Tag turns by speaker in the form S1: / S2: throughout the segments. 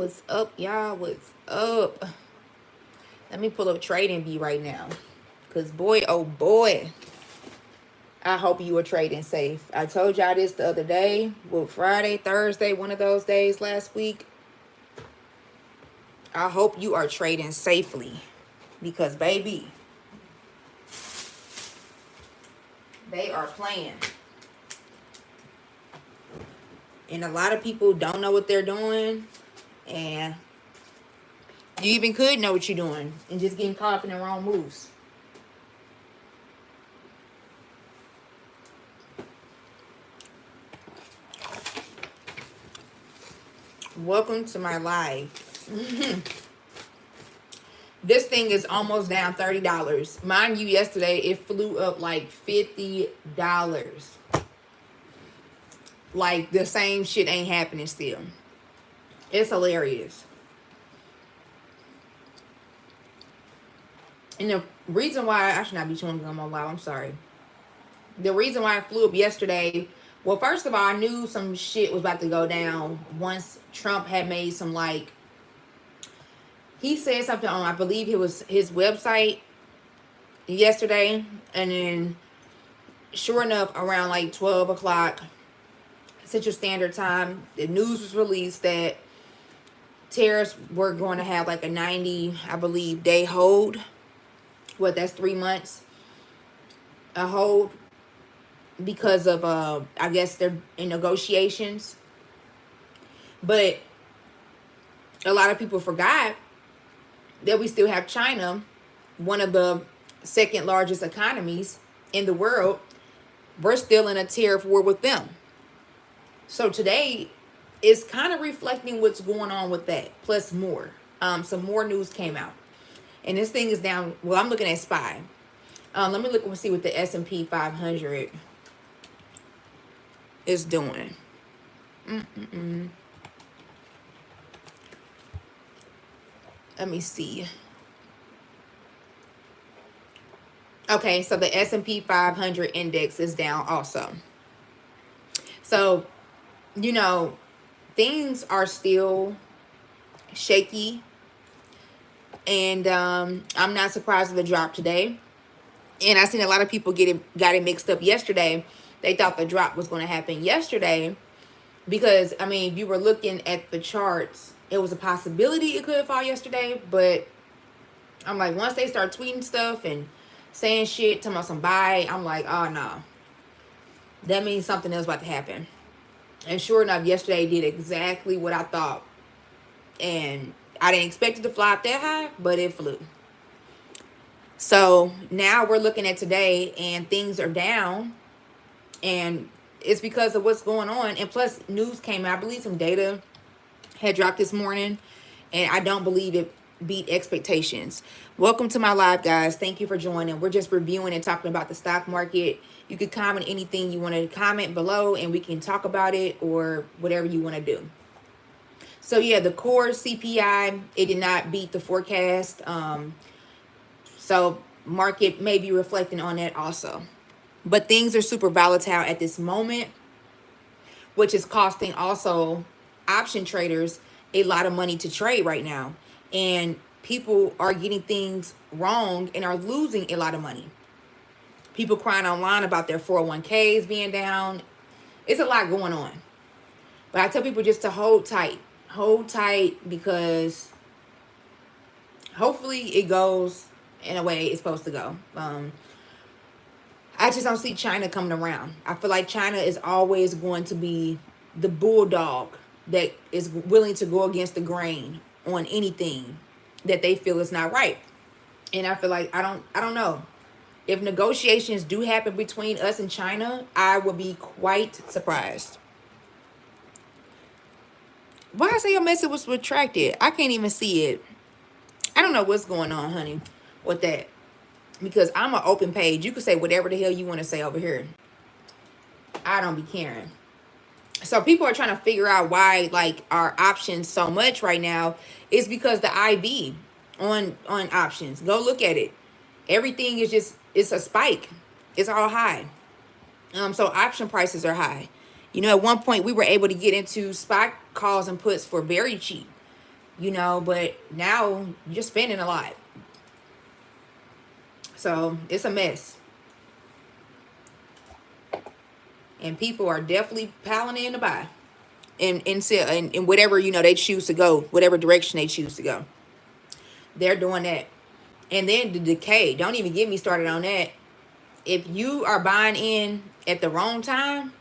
S1: What's up, y'all? What's up? Let me pull up Trading View right now. Because boy, oh boy, I hope you were trading safe. I told y'all this the other day. Well, Friday, Thursday, one of those days last week. I hope you are trading safely. Because, baby, they are playing. And a lot of people don't know what they're doing. And you even could know what you're doing. And just getting caught up in the wrong moves. Welcome to my live. This thing is almost down $30. Mind you, yesterday it flew up like $50. Like the same shit ain't happening still. It's hilarious. And the reason why I should not be chewing gum on live, I'm sorry. The reason why it flew up yesterday, well, first of all, I knew some shit was about to go down once Trump had made some, like, he said something on, I believe it was his website yesterday, and then sure enough, around like 12 o'clock Central Standard Time, the news was released that tariffs were going to have like a 90, I believe, day hold. What, that's 3 months a hold because of I guess they're in negotiations. But a lot of people forgot that we still have China, one of the second largest economies in the world. We're still in a tariff war with them. So today is kind of reflecting what's going on with that, plus more. Some more news came out. And this thing is down. Well, I'm looking at SPY. Let me look and see what the S&P 500 is doing. Let me see. Okay, so the S&P 500 index is down also. So, you know, things are still shaky. And I'm not surprised with the drop today. And I seen a lot of people got it mixed up yesterday. They thought the drop was going to happen yesterday. Because, I mean, if you were looking at the charts, it was a possibility it could fall yesterday. But I'm like, once they start tweeting stuff and saying shit, talking about some buy, I'm like, oh, no. That means something else about to happen. And sure enough, yesterday did exactly what I thought. And I didn't expect it to fly up that high, but it flew. So now we're looking at today and things are down. And it's because of what's going on. And plus news came out. I believe some data had dropped this morning. And I don't believe it beat expectations. Welcome to my live, guys. Thank you for joining. We're just reviewing and talking about the stock market. You could comment anything you want to comment below and we can talk about it or whatever you want to do. So yeah, the core CPI, it did not beat the forecast. So market may be reflecting on that also. But things are super volatile at this moment, which is costing also option traders a lot of money to trade right now. And people are getting things wrong and are losing a lot of money. People crying online about their 401ks being down. It's a lot going on. But I tell people just to hold tight. Hold tight because hopefully it goes in a way it's supposed to go. I just don't see China coming around. I feel like China is always going to be the bulldog that is willing to go against the grain on anything that they feel is not right. And I feel like I don't know. If negotiations do happen between us and China, I would be quite surprised. Why I say your message was retracted? I can't even see it. I don't know what's going on, honey, with that. Because I'm an open page. You can say whatever the hell you want to say over here. I don't be caring. So people are trying to figure out why, like, our options so much right now is because the IV on options. Go look at it. Everything is just, it's a spike. It's all high. So option prices are high. You know, at one point we were able to get into spot calls and puts for very cheap. you know, but now you're spending a lot. So it's a mess. And people are definitely piling in to buy. And whatever, you know, they choose to go, whatever direction they choose to go. They're doing that. And then the decay. Don't even get me started on that. If you are buying in at the wrong time,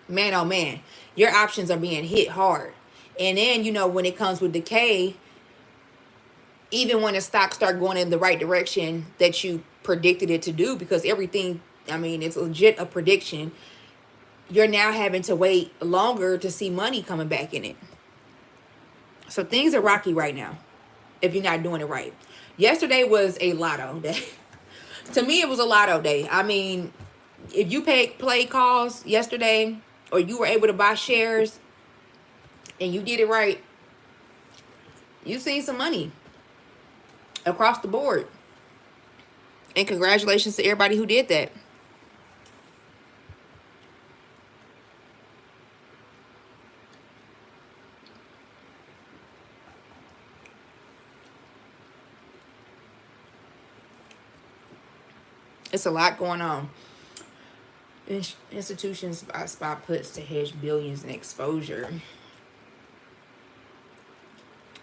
S1: man, oh man, your options are being hit hard. And then, you know, when it comes with decay, even when the stocks start going in the right direction that you predicted it to do, because everything, I mean, it's legit a prediction, you're now having to wait longer to see money coming back in it. So things are rocky right now if you're not doing it right. Yesterday was a lotto day. To me, it was a lotto day. I mean, if you played calls yesterday or you were able to buy shares and you did it right, you seen some money across the board. And congratulations to everybody who did that. It's a lot going on. Institutions buy spot puts to hedge billions in exposure.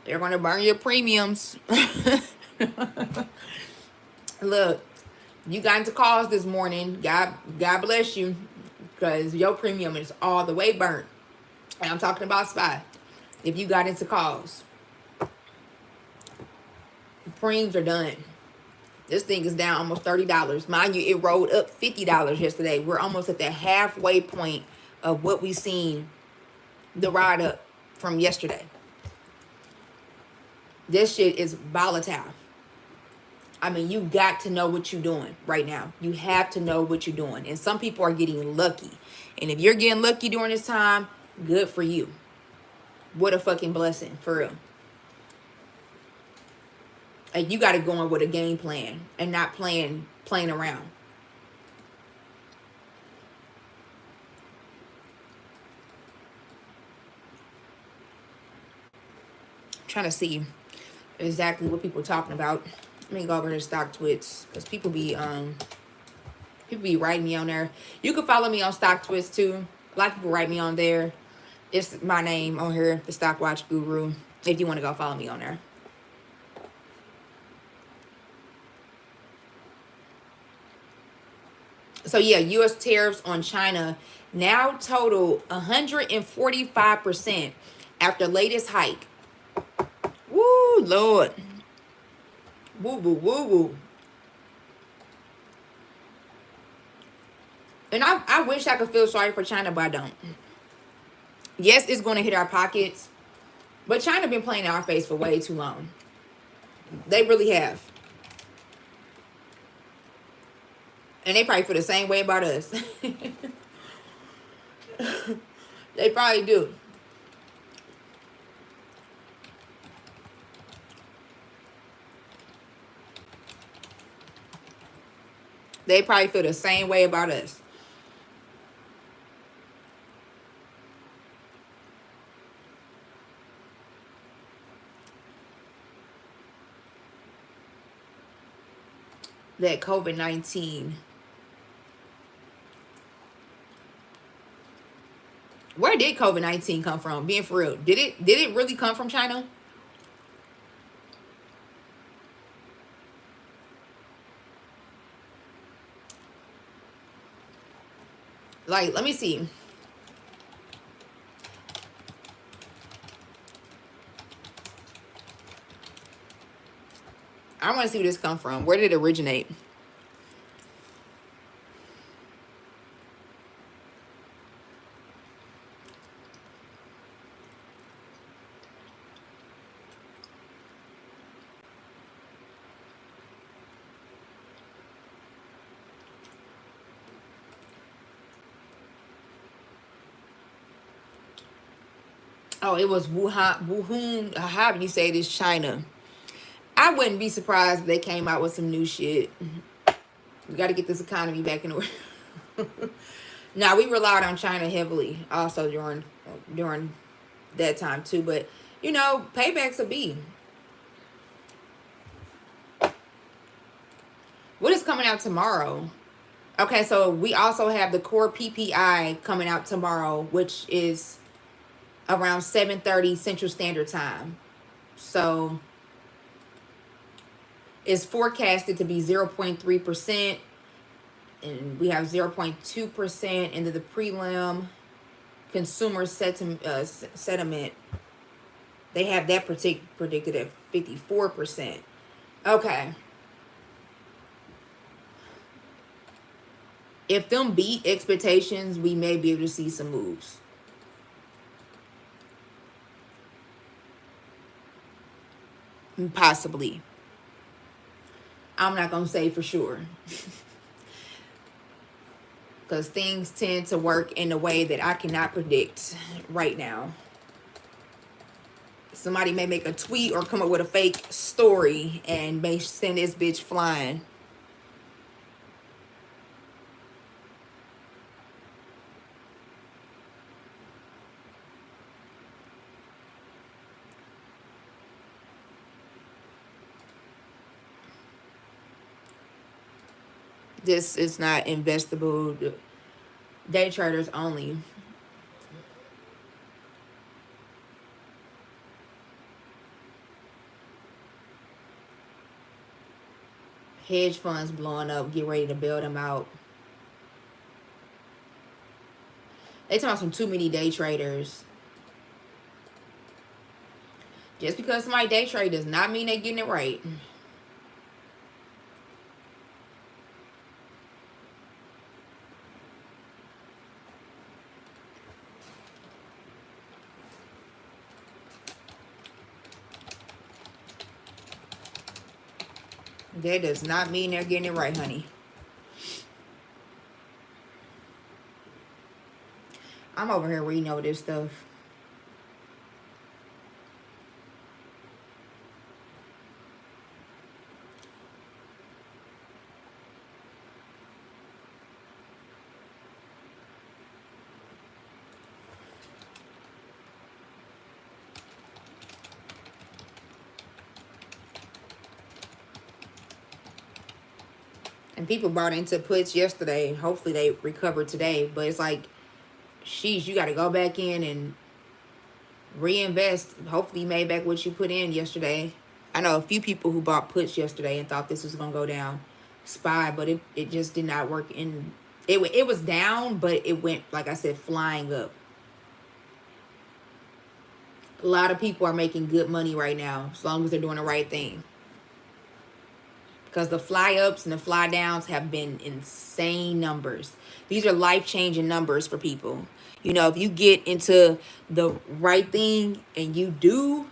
S1: They're going to burn your premiums. Look, you got into calls this morning. God bless you, because your premium is all the way burnt. And I'm talking about SPY. If you got into calls, premiums are done. This thing is down almost $30. Mind you, it rolled up $50 yesterday. We're almost at the halfway point of what we seen the ride up from yesterday. This shit is volatile. I mean, you got to know what you're doing right now. You have to know what you're doing. And some people are getting lucky. And if you're getting lucky during this time, good for you. What a fucking blessing, for real. Like, you got to go in with a game plan and not playing around. I'm trying to see exactly what people are talking about. Let me go over to StockTwits, because people be writing me on there. You can follow me on StockTwits too. A lot of people write me on there. It's my name on here, the Stock Watch Guru, if you want to go follow me on there. So yeah, U.S. tariffs on China now total 145% after latest hike. Woo, Lord. Woo, woo, woo, woo. And I wish I could feel sorry for China, but I don't. Yes, it's going to hit our pockets, but China been playing in our face for way too long. They really have. And they probably feel the same way about us. They probably do. They probably feel the same way about us. That COVID-19. Where did COVID-19 come from? Being for real. Did it really come from China? Like, let me see. I want to see where this come from. Where did it originate? Oh, it was Wuhan, however you say this, China. I wouldn't be surprised if they came out with some new shit. We got to get this economy back in order. Now, we relied on China heavily also during that time too, but you know, paybacks will be. What is coming out tomorrow? Okay, so we also have the core PPI coming out tomorrow, which is around 7:30 Central Standard Time. So it's forecasted to be 0.3%, and we have 0.2% into the prelim. Consumer sentiment, they have that predicted at 54%. Okay. If them beat expectations, we may be able to see some moves. Possibly. I'm not going to say for sure. Because things tend to work in a way that I cannot predict right now. Somebody may make a tweet or come up with a fake story and may send this bitch flying. This is not investable. Day traders only. Hedge funds blowing up, get ready to bail them out. They talking about some too many day traders. Just because somebody day trade does not mean they're getting it right. That does not mean they're getting it right, honey. I'm over here reading over this stuff. And people bought into puts yesterday. Hopefully they recover today. But it's like, sheesh, you got to go back in and reinvest. Hopefully you made back what you put in yesterday. I know a few people who bought puts yesterday and thought this was going to go down. SPY, but it just did not work. It was down, but it went, like I said, flying up. A lot of people are making good money right now, as long as they're doing the right thing. Because the fly ups and the fly downs have been insane numbers. These are life-changing numbers for people. You know, if you get into the right thing and you do,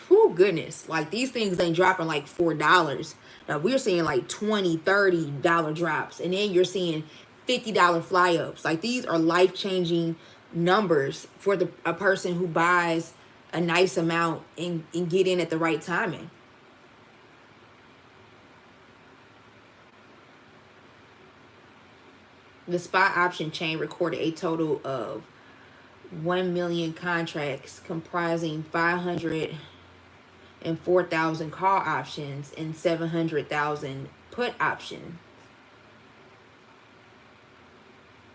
S1: whew, goodness, like these things ain't dropping like $4. Now we're seeing like $20, $30 drops, and then you're seeing $50 fly ups. Like these are life-changing numbers for a person who buys a nice amount and get in at the right timing. The SPY option chain recorded a total of 1 million contracts comprising 504,000 call options and 700,000 put options.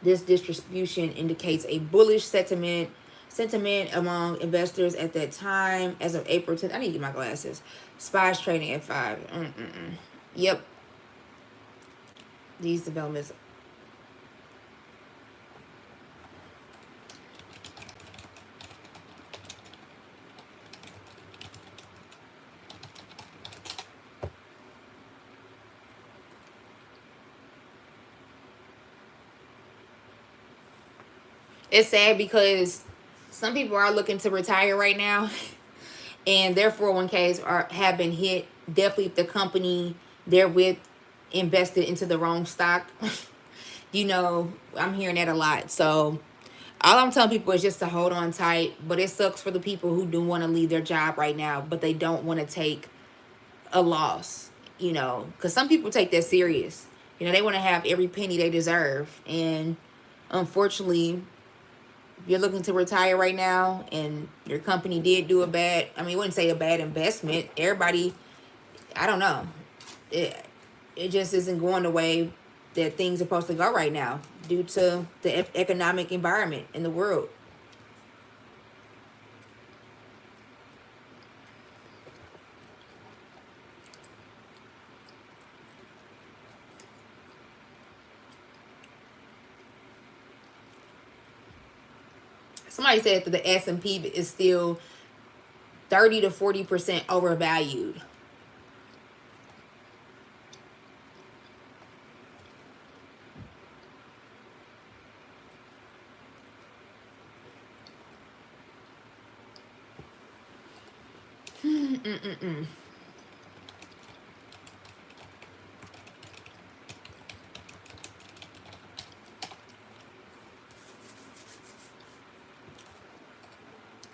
S1: This distribution indicates a bullish sentiment among investors at that time. As of April 10th, I need to get my glasses. SPY's trading at 5. Yep. These developments. It's sad because some people are looking to retire right now, and their 401ks have been hit. Definitely, if the company they're with invested into the wrong stock. You know, I'm hearing that a lot. So all I'm telling people is just to hold on tight. But it sucks for the people who do want to leave their job right now, but they don't want to take a loss. You know, because some people take that serious. You know, they want to have every penny they deserve, and unfortunately, If you're looking to retire right now and your company did do a bad, I mean, I wouldn't say a bad investment. Everybody, I don't know. It just isn't going the way that things are supposed to go right now due to the economic environment in the world. Somebody said that the S&P is still 30 to 40% overvalued.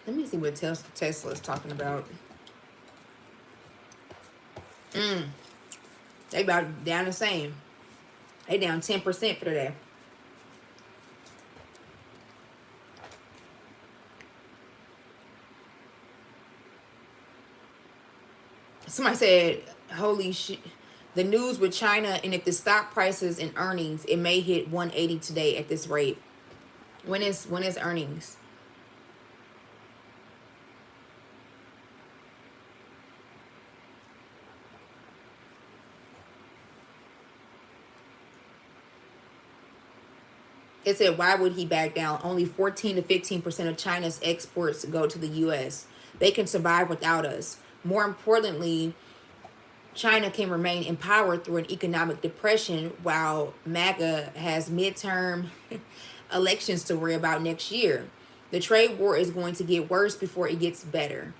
S1: Let me see what Tesla is talking about. They about down the same. They down 10% for today. Somebody said, holy shit. The news with China, and if the stock prices and earnings, it may hit 180 today at this rate. When is earnings? It said, why would he back down? Only 14 to 15% of China's exports go to the U.S. They can survive without us. More importantly, China can remain in power through an economic depression while MAGA has midterm elections to worry about next year. The trade war is going to get worse before it gets better.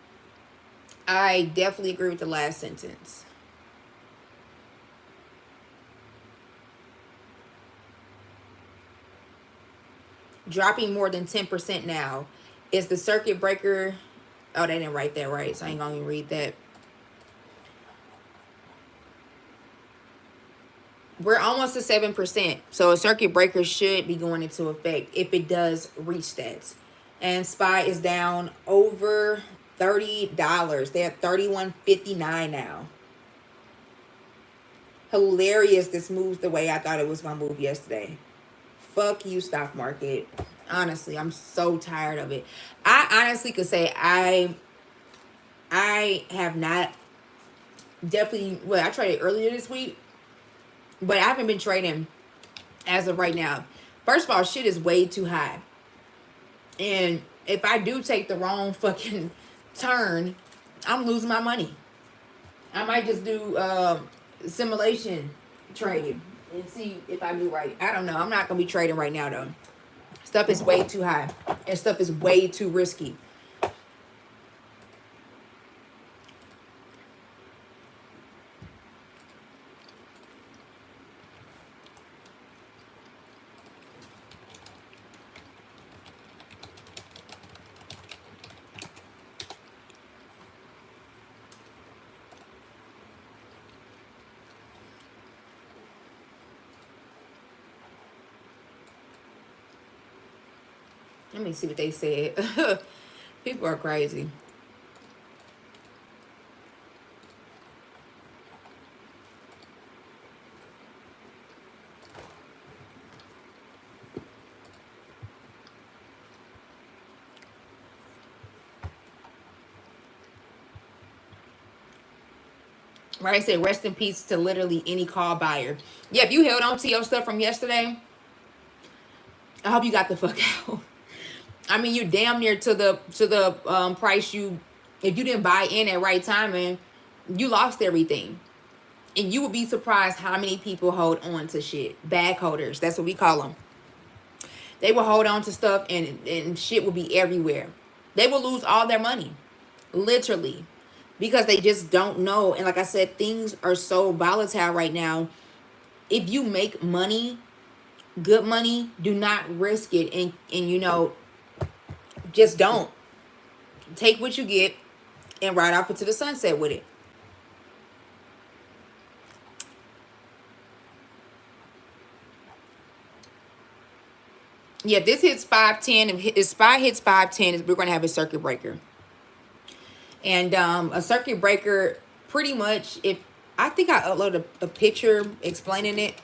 S1: I definitely agree with the last sentence. Dropping more than 10% now. Is the circuit breaker... Oh, they didn't write that right, so I ain't gonna even read that. We're almost to 7%. So a circuit breaker should be going into effect if it does reach that. And SPY is down over $30. They're at $31.59 now. Hilarious this moves the way I thought it was going to move yesterday. Fuck you, stock market. Honestly, I'm so tired of it. I honestly could say I have not definitely, well, I traded earlier this week, but I haven't been trading as of right now. First of all, shit is way too high. And if I do take the wrong fucking turn, I'm losing my money. I might just do simulation trading and see if I do right. I don't know. I'm not going to be trading right now, though. Stuff is way too high. And stuff is way too risky. Let me see what they said. People are crazy. Right, I said rest in peace to literally any call buyer. Yeah, if you held on to your stuff from yesterday, I hope you got the fuck out. I mean, you're damn near to the price you, if you didn't buy in at right time, and you lost everything. And you would be surprised how many people hold on to shit. Bag holders, that's what we call them. They will hold on to stuff and shit will be everywhere. They will lose all their money. Literally. Because they just don't know. And like I said, things are so volatile right now. If you make money, good money, do not risk it. And you know, just don't. Take what you get and ride off into the sunset with it. Yeah, this hits 510. If SPY hits 510, we're going to have a circuit breaker. And a circuit breaker, pretty much, if I think I uploaded a picture explaining it,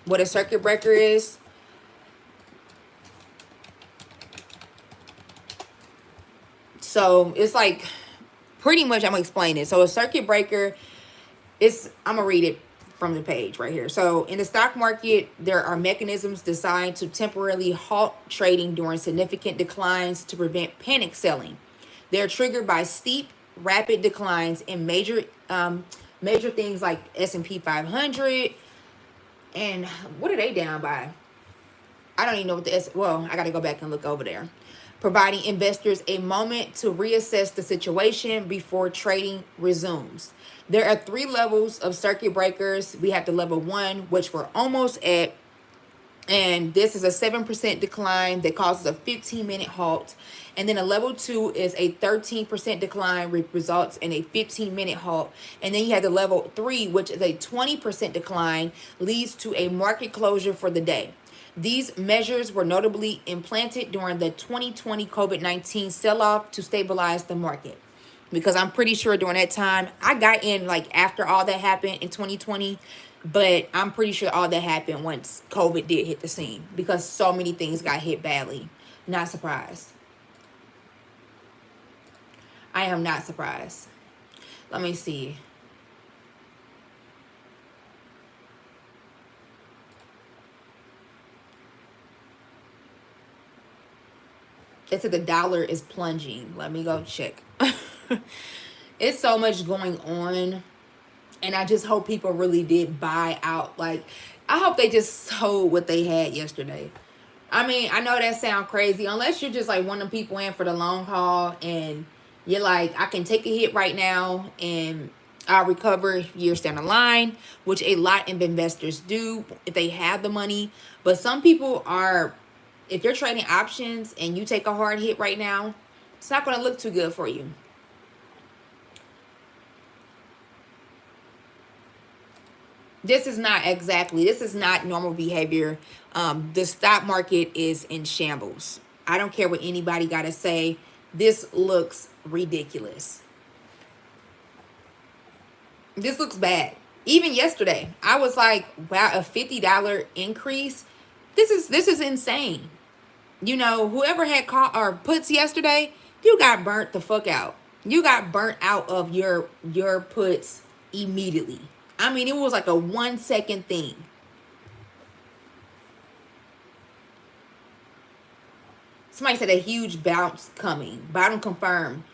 S1: what a circuit breaker is. So it's like, pretty much, I'm gonna explain it. So a circuit breaker is, I'm gonna read it from the page right here. So in the stock market, there are mechanisms designed to temporarily halt trading during significant declines to prevent panic selling. They're triggered by steep, rapid declines in major things like S&P 500. And what are they down by? I don't even know what the well, I got to go back and look over there. Providing investors a moment to reassess the situation before trading resumes. There are 3 levels of circuit breakers. We have the level 1, which we're almost at. And this is a 7% decline that causes a 15-minute halt. And then a level 2 is a 13% decline, results in a 15-minute halt. And then you have the level 3, which is a 20% decline, leads to a market closure for the day. These measures were notably implanted during the 2020 COVID-19 sell-off to stabilize the market. Because I'm pretty sure during that time, I got in like after all that happened in 2020, but I'm pretty sure all that happened once COVID did hit the scene, because so many things got hit badly. Not surprised. I am not surprised. Let me see. It said the dollar is plunging. Let me go check. It's so much going on. And I just hope people really did buy out. Like, I hope they just sold what they had yesterday. I mean, I know that sounds crazy. Unless you're just like one of the people in for the long haul and you're like, I can take a hit right now and I'll recover years down the line, which a lot of investors do if they have the money. But some people are, if you're trading options and you take a hard hit right now, it's not going to look too good for you. This is not normal behavior. The stock market is in shambles. I don't care what anybody got to say. This looks ridiculous. This looks bad. Even yesterday, I was like, wow, a $50 increase. This is insane. You know, whoever had call or puts yesterday, you got burnt the fuck out. You got burnt out of your puts immediately. I mean, it was like a 1-second thing. Somebody said a huge bounce coming. Bottom confirmed.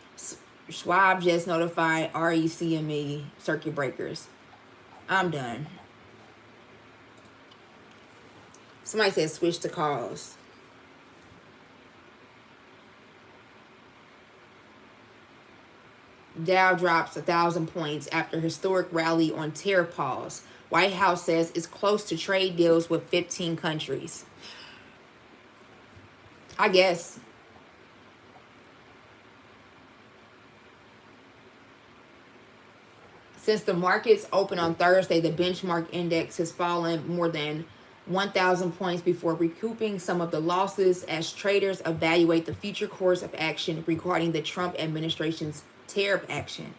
S1: Schwab just notified RECME circuit breakers. I'm done. Somebody said switch to calls. Dow drops 1,000 points after historic rally on tariff pause. White House says it's close to trade deals with 15 countries. I guess. Since the markets opened on Thursday, the benchmark index has fallen more than 1,000 points before recouping some of the losses as traders evaluate the future course of action regarding the Trump administration's tariff action.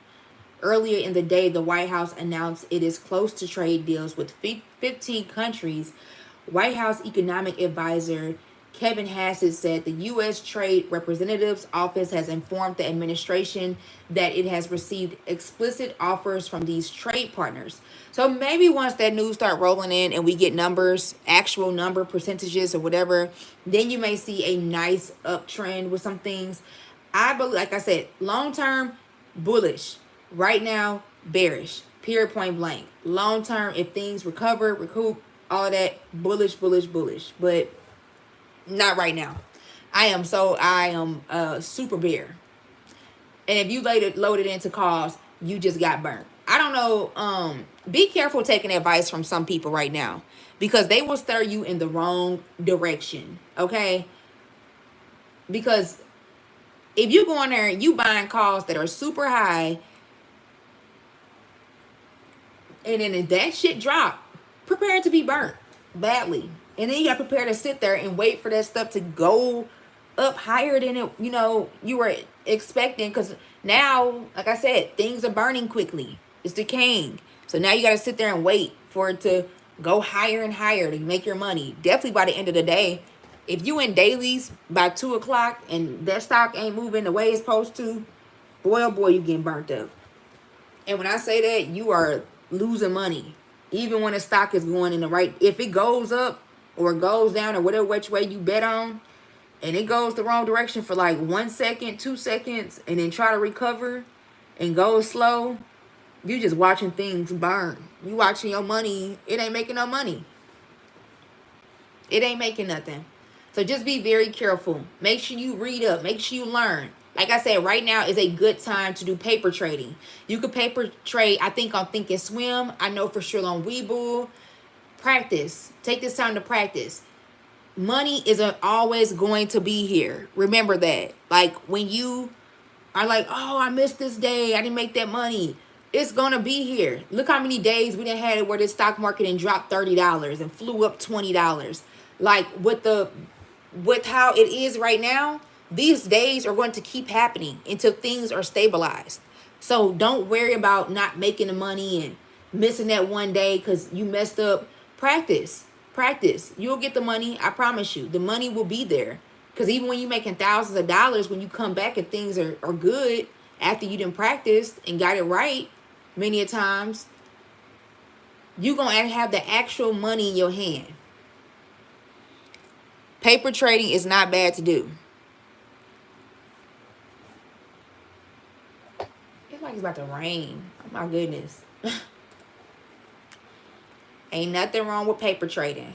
S1: Earlier in the day, the White House announced it is close to trade deals with 15 countries. White House economic advisor Kevin Hassett said the U.S. Trade Representative's office has informed the administration that it has received explicit offers from these trade partners. So maybe once that news start rolling in and we get numbers, actual number percentages or whatever, then you may see a nice uptrend with some things. I believe, like I said, long term, bullish. Right now, bearish. Period, point blank. Long term, if things recover, recoup, all that, bullish, bullish, bullish. But not right now. I am super bear. And if you loaded into calls, you just got burnt. I don't know. Be careful taking advice from some people right now, because they will steer you in the wrong direction. Okay? Because if you go in there and you buying calls that are super high, and then if that shit drop, prepare to be burnt badly. And then you got to prepare to sit there and wait for that stuff to go up higher than it, you were expecting. Because now, like I said, things are burning quickly. It's decaying. So now you got to sit there and wait for it to go higher and higher to make your money. Definitely by the end of the day, if you in dailies by 2 o'clock and that stock ain't moving the way it's supposed to, boy, oh boy, you getting burnt up. And when I say that, you are losing money. Even when a stock is going in the right, if it goes up or goes down or whatever which way you bet on, and it goes the wrong direction for like 1 second, 2 seconds, and then try to recover and go slow, you just watching things burn. You watching your money, it ain't making no money. It ain't making nothing. So just be very careful. Make sure you read up. Make sure you learn. Like I said, right now is a good time to do paper trading. You could paper trade, I think, on Thinkorswim. I know for sure on Webull. Practice. Take this time to practice. Money isn't always going to be here. Remember that. Like when you are like, oh, I missed this day, I didn't make that money. It's going to be here. Look how many days we done had it where the stock market and dropped $30 and flew up $20. Like with how it is right now, these days are going to keep happening until things are stabilized. So don't worry about not making the money and missing that one day because you messed up. Practice. You'll get the money. I promise you. The money will be there. Because even when you're making thousands of dollars, when you come back and things are good after you done practiced and got it right many a times, you're going to have the actual money in your hand. Paper trading is not bad to do. It's like it's about to rain. Oh my goodness. Ain't nothing wrong with paper trading.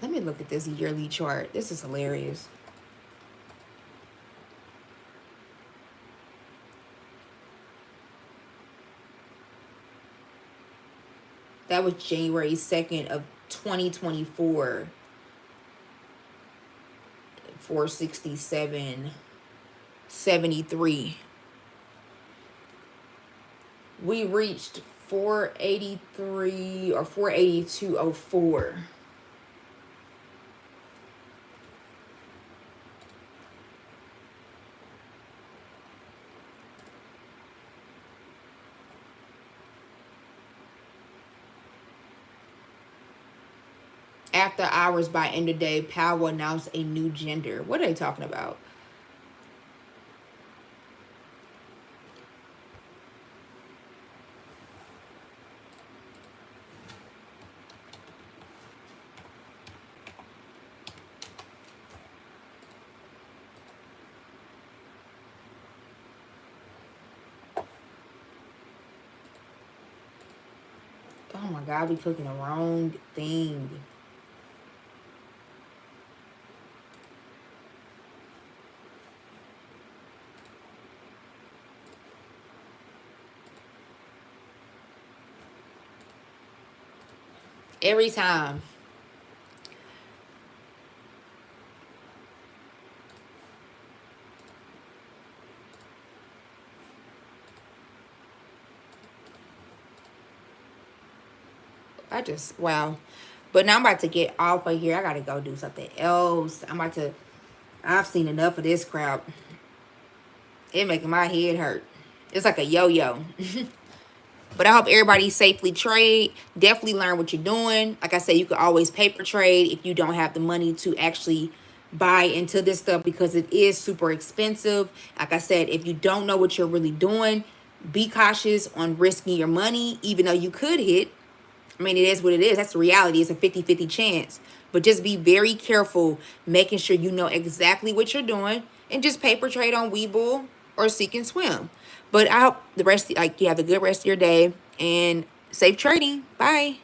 S1: Let me look at this yearly chart. This is hilarious. That was January 2nd of 2024. 467.73. We reached 483 or 482.04. After hours by end of day, Powell announced a new gender. What are they talking about? Oh my God, we cooking the wrong thing. Every time. Wow. But now I'm about to get off of here. I gotta go do something else. I've seen enough of this crap. It making my head hurt. It's like a yo-yo. But I hope everybody safely trade. Definitely learn what you're doing. Like I said, you could always paper trade if you don't have the money to actually buy into this stuff because it is super expensive. Like I said, if you don't know what you're really doing, be cautious on risking your money, even though you could hit. I mean, it is what it is. That's the reality. It's a 50-50 chance. But just be very careful, making sure you know exactly what you're doing, and just paper trade on Webull or Seek and Swim. But I hope you have a good rest of your day and safe trading. Bye.